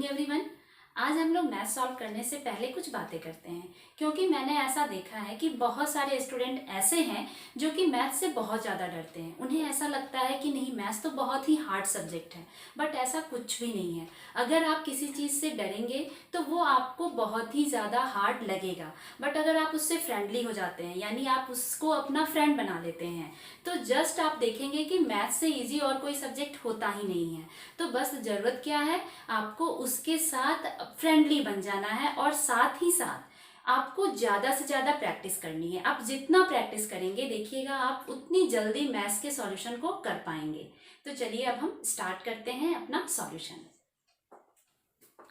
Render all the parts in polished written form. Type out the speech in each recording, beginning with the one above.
Morning everyone. आज हम लोग मैथ सॉल्व करने से पहले कुछ बातें करते हैं, क्योंकि मैंने ऐसा देखा है कि बहुत सारे स्टूडेंट ऐसे हैं जो कि मैथ से बहुत ज़्यादा डरते हैं। उन्हें ऐसा लगता है कि नहीं, मैथ्स तो बहुत ही हार्ड सब्जेक्ट है, बट ऐसा कुछ भी नहीं है। अगर आप किसी चीज़ से डरेंगे तो वो आपको बहुत ही ज़्यादा हार्ड लगेगा, बट अगर आप उससे फ्रेंडली हो जाते हैं, यानी आप उसको अपना फ्रेंड बना लेते हैं, तो जस्ट आप देखेंगे कि मैथ से ईजी और कोई सब्जेक्ट होता ही नहीं है। तो बस ज़रूरत क्या है, आपको उसके साथ फ्रेंडली बन जाना है और साथ ही साथ आपको ज़्यादा से ज़्यादा प्रैक्टिस करनी है। आप जितना प्रैक्टिस करेंगे, देखिएगा आप उतनी जल्दी मैथ्स के सॉल्यूशन को कर पाएंगे। तो चलिए अब हम स्टार्ट करते हैं अपना सॉल्यूशन।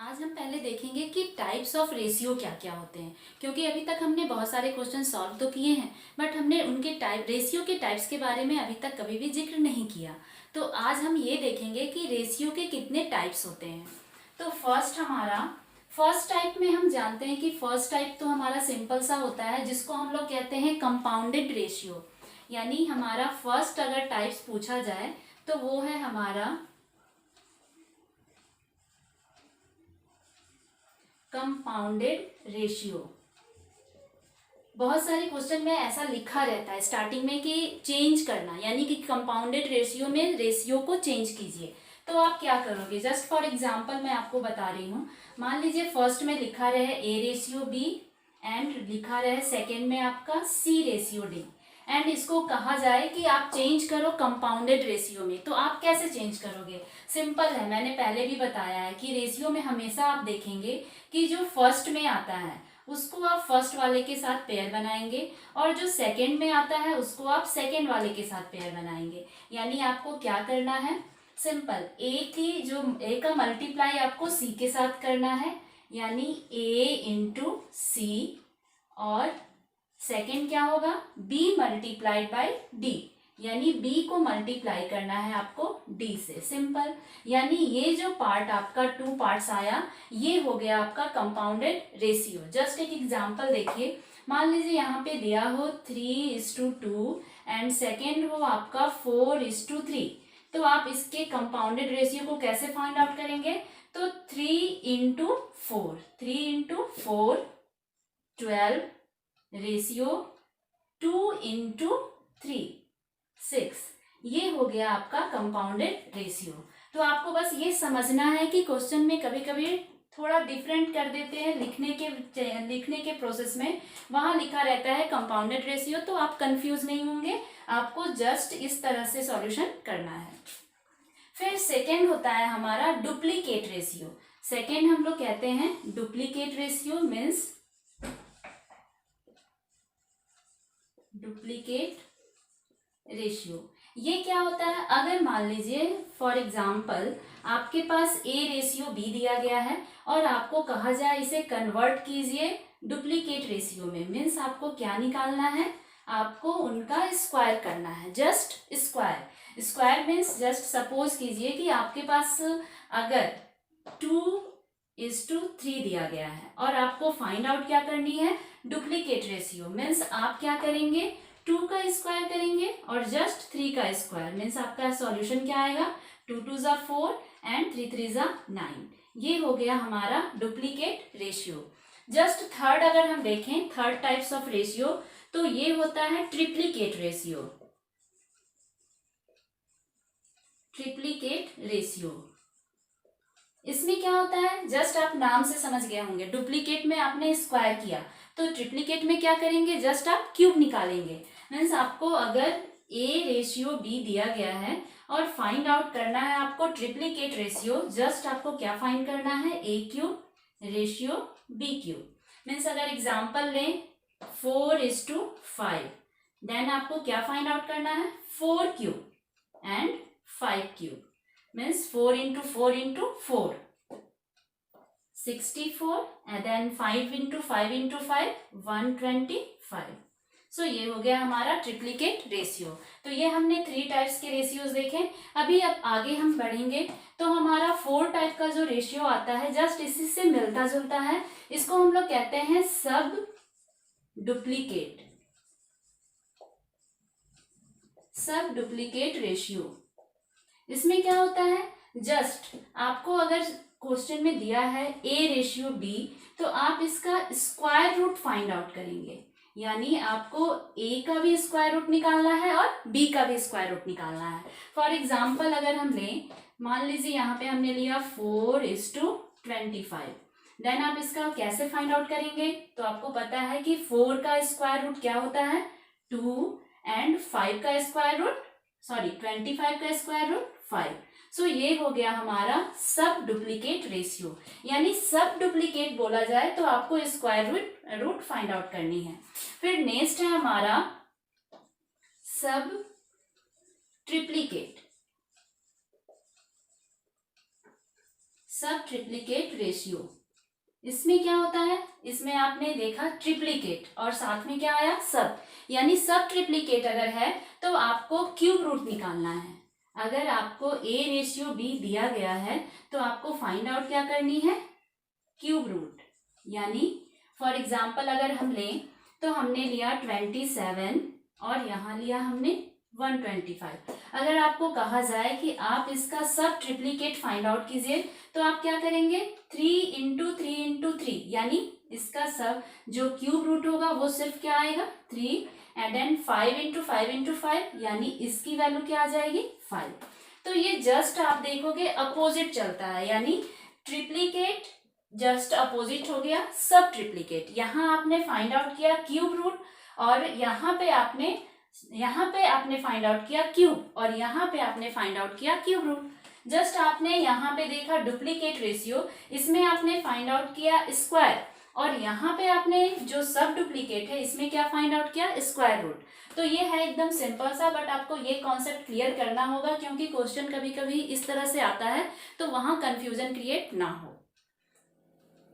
आज हम पहले देखेंगे कि टाइप्स ऑफ रेशियो क्या क्या होते हैं, क्योंकि अभी तक हमने बहुत सारे क्वेश्चन सॉल्व तो किए हैं, बट हमने उनके रेशियो के टाइप्स के बारे में अभी तक कभी भी जिक्र नहीं किया। तो आज हम ये देखेंगे कि रेशियो के कितने टाइप्स होते हैं। तो फर्स्ट टाइप में हम जानते हैं कि फर्स्ट टाइप तो हमारा सिंपल सा होता है, जिसको हम लोग कहते हैं कंपाउंडेड रेशियो। यानी हमारा फर्स्ट अगर टाइप्स पूछा जाए तो वो है हमारा कंपाउंडेड रेशियो। बहुत सारे क्वेश्चन में ऐसा लिखा रहता है स्टार्टिंग में कि चेंज करना, यानी कि कंपाउंडेड रेशियो में रेशियो को चेंज कीजिए। तो आप क्या करोगे, जस्ट फॉर एग्जांपल मैं आपको बता रही हूँ। मान लीजिए फर्स्ट में लिखा रहे ए रेशियो बी एंड लिखा रहे सेकेंड में आपका सी रेशियो डी, एंड इसको कहा जाए कि आप चेंज करो कंपाउंडेड रेशियो में। तो आप कैसे चेंज करोगे? सिंपल है, मैंने पहले भी बताया है कि रेशियो में हमेशा आप देखेंगे कि जो फर्स्ट में आता है उसको आप फर्स्ट वाले के साथ पेयर बनाएंगे, और जो सेकंड में आता है उसको आप सेकंड वाले के साथ पेयर बनाएंगे। यानी आपको क्या करना है, सिंपल, ए का मल्टीप्लाई आपको सी के साथ करना है, यानी ए इंटू सी, और सेकेंड क्या होगा, बी मल्टीप्लाइड बाई डी, यानी बी को मल्टीप्लाई करना है आपको डी से। सिंपल, यानी ये जो पार्ट आपका टू पार्ट्स आया, ये हो गया आपका कंपाउंडेड रेशियो। जस्ट एक एग्जांपल देखिए, मान लीजिए यहाँ पे दिया हो 3:2 एंड सेकेंड हो आपका 4:3। तो आप इसके कंपाउंडेड रेशियो को कैसे फाइंड आउट करेंगे? तो 3 इंटू फोर 12 रेशियो 2 इंटू 3 6, ये हो गया आपका कंपाउंडेड रेशियो। तो आपको बस ये समझना है कि क्वेश्चन में कभी कभी थोड़ा डिफरेंट कर देते हैं लिखने के प्रोसेस में, वहां लिखा रहता है कंपाउंडेड रेशियो, तो आप कंफ्यूज नहीं होंगे, आपको जस्ट इस तरह से सॉल्यूशन करना है। फिर सेकेंड होता है हमारा डुप्लीकेट रेशियो। सेकेंड हम लोग कहते हैं duplicate ratio, means duplicate ratio. ये क्या होता है, अगर मान लीजिए फॉर एग्जाम्पल आपके पास ए रेशियो बी दिया गया है और आपको कहा जाए इसे कन्वर्ट कीजिए डुप्लीकेट रेशियो में, मीन्स आपको क्या निकालना है, आपको उनका स्क्वायर करना है, just square means just suppose कीजिए कि आपके पास अगर 2:3 दिया गया है और आपको फाइंड आउट क्या करनी है, डुप्लीकेट रेशियो, मीन्स आप क्या करेंगे, 2 का स्क्वायर करेंगे और जस्ट 3 का स्क्वायर, मीन्स आपका सॉल्यूशन क्या आएगा, 2 2 4 एंड 3 3 9। ये हो गया हमारा डुप्लीकेट रेशियो। जस्ट थर्ड अगर हम देखें, थर्ड टाइप्स ऑफ रेशियो, तो ये होता है ट्रिप्लीकेट रेशियो। ट्रिप्लीकेट रेशियो, इसमें क्या होता है, जस्ट आप नाम से समझ गए होंगे, डुप्लीकेट में आपने स्क्वायर किया, तो ट्रिप्लीकेट में क्या करेंगे, जस्ट आप क्यूब निकालेंगे। मीन्स आपको अगर ए रेशियो बी दिया गया है और फाइंड आउट करना है आपको ट्रिप्लीकेट रेशियो, जस्ट आपको क्या फाइंड करना है, A cube ratio B cube. Means अगर एग्जाम्पल लें 4:5, देन आपको क्या फाइंड आउट करना है, 4 cube and 5 cube, means 4 into 4 into 4 64, and then 5 into 5 into 5 125। सो ये हो गया हमारा ट्रिप्लीकेट रेशियो। तो ये हमने 3 टाइप्स के रेशियोज देखे। अभी अब आगे हम बढ़ेंगे तो हमारा 4 टाइप का जो रेशियो आता है, जस्ट इसी से मिलता जुलता है, इसको हम लोग कहते हैं सब डुप्लीकेट रेशियो। इसमें क्या होता है, जस्ट आपको अगर क्वेश्चन में दिया है A/B, तो आप इसका स्क्वायर रूट फाइंड आउट करेंगे, यानी आपको A का भी स्क्वायर रूट निकालना है और B का भी स्क्वायर रूट निकालना है। फॉर एग्जाम्पल अगर हम लें, मान लीजिए यहाँ पे हमने लिया 4:25, देन आप इसका कैसे फाइंड आउट करेंगे? तो आपको पता है कि 4 का स्क्वायर रूट क्या होता है 2 एंड 5 का स्क्वायर रूट 25 का स्क्वायर रूट 5। सो ये हो गया हमारा सब डुप्लीकेट रेशियो, यानी सब डुप्लीकेट बोला जाए तो आपको स्क्वायर रूट फाइंड आउट करनी है। फिर नेक्स्ट है हमारा सब ट्रिप्लीकेट। सब ट्रिप्लीकेट रेशियो, इसमें क्या होता है? इसमें आपने देखा ट्रिप्लीकेट और साथ में क्या आया सब, यानी सब ट्रिप्लीकेट अगर है तो आपको क्यूब रूट निकालना है। अगर आपको A/B दिया गया है तो आपको फाइंड आउट क्या करनी है? Cube root. यानी फॉर एग्जाम्पल अगर हम लें तो हमने लिया 27 और यहाँ लिया हमने 125। अगर आपको कहा जाए कि आप इसका सब ट्रिप्लीकेट फाइंड आउट कीजिए तो आप क्या करेंगे? 3 × 3 × 3, यानी इसका सब जो क्यूब रूट होगा वो सिर्फ क्या आएगा 3, एंड देन 5 × 5 × 5, यानी इसकी वैल्यू क्या आ जाएगी 5। तो ये जस्ट आप देखोगे अपोजिट चलता है, यानी ट्रिप्लीकेट जस्ट अपोजिट हो गया सब ट्रिप्लीकेट। यहाँ आपने फाइंड आउट किया क्यूब रूट और यहाँ पे आपने फाइंड आउट किया क्यूब और यहाँ पे आपने फाइंड आउट किया क्यूब रूट। जस्ट आपने यहाँ पे देखा डुप्लीकेट रेशियो, इसमें आपने फाइंड आउट किया स्क्वायर और यहाँ पे आपने जो सब डुप्लीकेट है इसमें क्या फाइंड आउट किया स्क्वायर रूट। तो ये है एकदम सिंपल सा, बट आपको ये कॉन्सेप्ट क्लियर करना होगा क्योंकि क्वेश्चन कभी कभी इस तरह से आता है तो वहाँ कंफ्यूजन क्रिएट ना हो।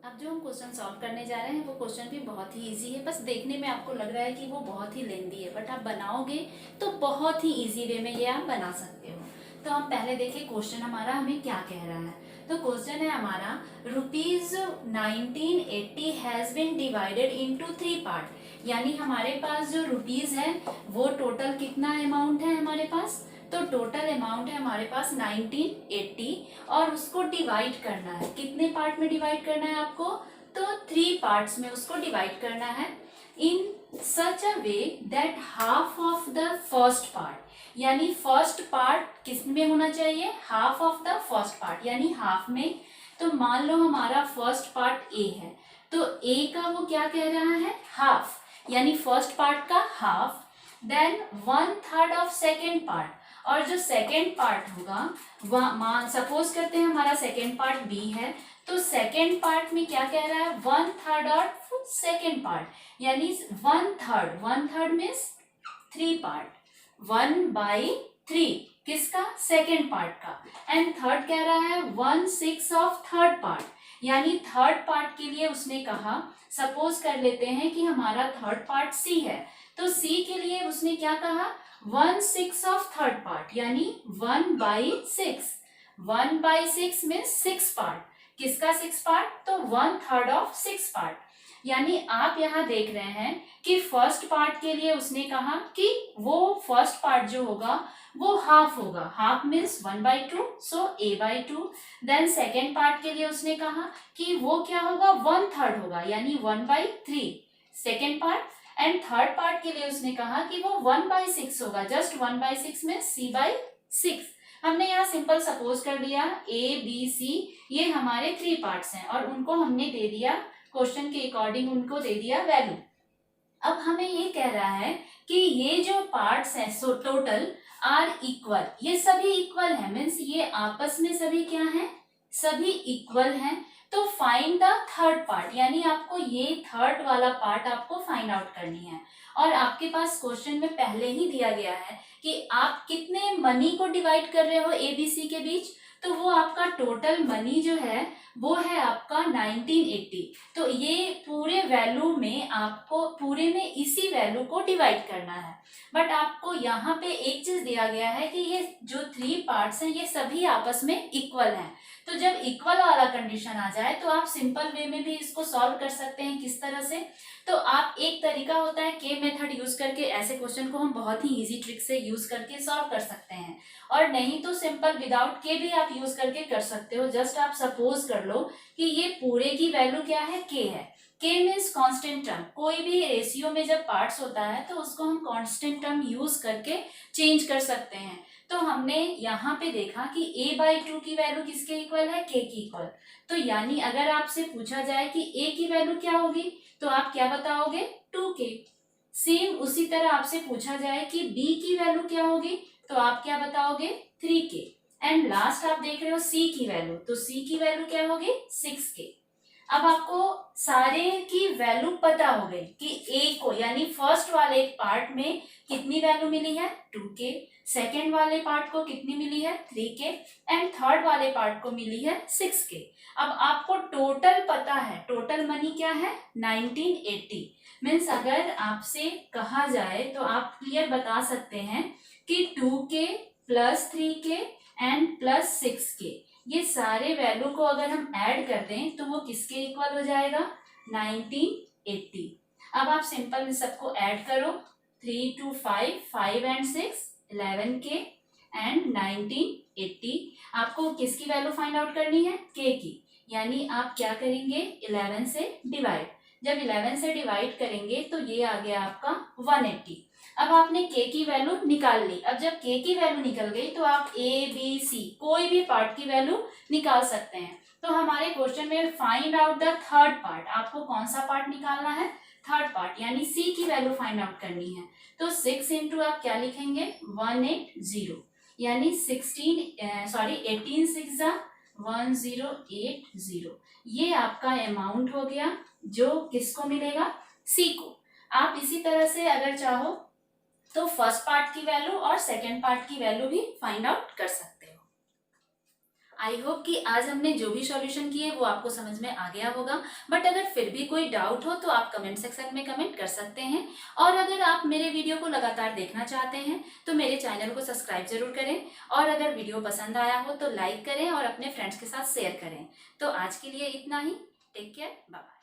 अब जो हम क्वेश्चन सॉल्व करने जा रहे हैं वो क्वेश्चन भी बहुत ही इजी है, बस देखने में आपको लग रहा है कि वो बहुत ही लेंदी है, बट आप बनाओगे तो बहुत ही इजी वे में ये आप बना सकते हो। तो हम पहले देखिए क्वेश्चन हमारा हमें क्या कह रहा है। तो क्वेश्चन है हमारा ₹1980 has been divided into 3 part, यानी हमारे पास जो रुपीज है वो टोटल कितना अमाउंट है हमारे पास? तो टोटल अमाउंट है हमारे पास 1980 और उसको डिवाइड करना है। कितने पार्ट में डिवाइड करना है आपको? तो 3 पार्ट्स में उसको डिवाइड करना है in such a way that half of the first part, यानी फर्स्ट पार्ट किस में होना चाहिए? Half of the first part, यानी हाफ में। तो मान लो हमारा फर्स्ट पार्ट ए है तो ए का वो क्या कह रहा है? हाफ, यानी फर्स्ट पार्ट का half. Then 1/3 of second part, और जो सेकेंड पार्ट होगा सपोज करते हैं हमारा सेकेंड पार्ट बी है तो सेकेंड पार्ट में क्या कह रहा है? 1/3 ऑफ सेकेंड पार्ट, यानी 1/3 मीन्स 3 पार्ट, 1/3 किसका? सेकेंड पार्ट का। एंड थर्ड कह रहा है 1/6 ऑफ थर्ड पार्ट, यानी थर्ड पार्ट के लिए उसने कहा, सपोज कर लेते हैं कि हमारा थर्ड पार्ट सी है तो सी के लिए उसने क्या कहा? 1/6 ऑफ थर्ड पार्ट, यानी 1/6। 1/6 मीन्स 6 पार्ट, किसका 6 पार्ट? तो 1/3 ऑफ 6 पार्ट। यानी आप यहाँ देख रहे हैं कि फर्स्ट पार्ट के लिए उसने कहा कि वो फर्स्ट पार्ट जो होगा वो हाफ होगा, हाफ मीन्स 1/2, सो A/2। देन सेकेंड पार्ट के लिए उसने कहा कि वो क्या होगा? 1/3 होगा, यानी 1/3 second part. And third part के लिए उसने कहा कि वो 1/6 होगा, जस्ट 1/6 में C/6। हमने यहाँ सिंपल सपोज कर लिया A, B, C ये हमारे 3 पार्ट्स हैं और उनको हमने दे दिया क्वेश्चन के अकॉर्डिंग, उनको दे दिया वैल्यू। अब हमें ये कह रहा है कि ये जो पार्ट्स हैं सो टोटल आर इक्वल, ये सभी इक्वल है, मीन्स ये आपस में सभी क्या हैं? सभी इक्वल हैं। तो फाइंड द थर्ड पार्ट, यानी आपको ये थर्ड वाला पार्ट आपको फाइंड आउट करनी है। और आपके पास क्वेश्चन में पहले ही दिया गया है कि आप कितने मनी को डिवाइड कर रहे हो ABC के बीच, तो वो आपका टोटल मनी जो है वो है आपका 1980। तो ये पूरे वैल्यू में आपको पूरे में इसी वैल्यू को डिवाइड करना है। बट आपको यहाँ पे एक चीज दिया गया है कि ये जो 3 पार्ट्स हैं ये सभी आपस में इक्वल हैं। तो जब इक्वल वाला कंडीशन आ जाए तो आप सिंपल वे में भी इसको सॉल्व कर सकते हैं। किस तरह से? तो आप एक तरीका होता है के मेथड यूज करके ऐसे क्वेश्चन को हम बहुत ही इजी ट्रिक से यूज करके सॉल्व कर सकते हैं, और नहीं तो सिंपल विदाउट के भी आप यूज करके कर सकते हो। जस्ट आप सपोज कर लो कि ये पूरे की वैल्यू क्या है, के है। के मीन्स कांस्टेंट टर्म। कोई भी रेशियो में जब पार्ट्स होता है तो उसको हम कांस्टेंट टर्म यूज करके चेंज कर सकते हैं। तो हमने यहाँ पे देखा कि a/2 की वैल्यू किसके इक्वल है, k की इक्वल। तो यानी अगर आपसे पूछा जाए कि a की वैल्यू क्या होगी तो आप क्या बताओगे, 2k। सेम उसी तरह आपसे पूछा जाए कि b की वैल्यू क्या होगी तो आप क्या बताओगे, 3k। एंड लास्ट आप देख रहे हो c की वैल्यू, तो c की वैल्यू क्या होगी, 6k। अब आपको सारे की वैल्यू पता हो गई कि a को यानी फर्स्ट वाले पार्ट में कितनी वैल्यू मिली है, 2k। सेकेंड वाले पार्ट को कितनी मिली है, 3k। एंड थर्ड वाले पार्ट को मिली है 6k। अब आपको टोटल पता है, टोटल मनी क्या है, 1980। मीन्स अगर आपसे कहा जाए तो आप क्लियर बता सकते हैं कि 2k plus 3k and plus 6k, ये सारे वैल्यू को अगर हम ऐड कर दें तो वो किसके इक्वल हो जाएगा, 1980। अब आप सिंपल इन सबको ऐड करो, 3 to 5, 5 and 6, 11k एंड 1980। आपको किसकी वैल्यू फाइंड आउट करनी है, k की। यानी आप क्या करेंगे, 11 से डिवाइड। जब 11 से डिवाइड करेंगे तो ये आ गया आपका 180। अब आपने k की वैल्यू निकाल ली। अब जब k की वैल्यू निकल गई तो आप a b c कोई भी पार्ट की वैल्यू निकाल सकते हैं। तो हमारे क्वेश्चन में find out the third part, आपको कौन सा पार्ट निकालना है, थर्ड पार्ट, यानी c की वैल्यू फाइंड आउट करनी है। तो 6 इंटू आप क्या लिखेंगे, 180, यानी 18 6 1080। ये आपका अमाउंट हो गया जो किसको मिलेगा, c को। आप इसी तरह से अगर चाहो तो फर्स्ट पार्ट की वैल्यू और सेकेंड पार्ट की वैल्यू भी फाइंड आउट कर सकते हो। आई होप कि आज हमने जो भी सॉल्यूशन किए वो आपको समझ में आ गया होगा। बट अगर फिर भी कोई डाउट हो तो आप कमेंट सेक्शन में कमेंट कर सकते हैं। और अगर आप मेरे वीडियो को लगातार देखना चाहते हैं तो मेरे चैनल को सब्सक्राइब जरूर करें, और अगर वीडियो पसंद आया हो तो लाइक करें और अपने फ्रेंड्स के साथ शेयर करें। तो आज के लिए इतना ही। Take care, bye bye.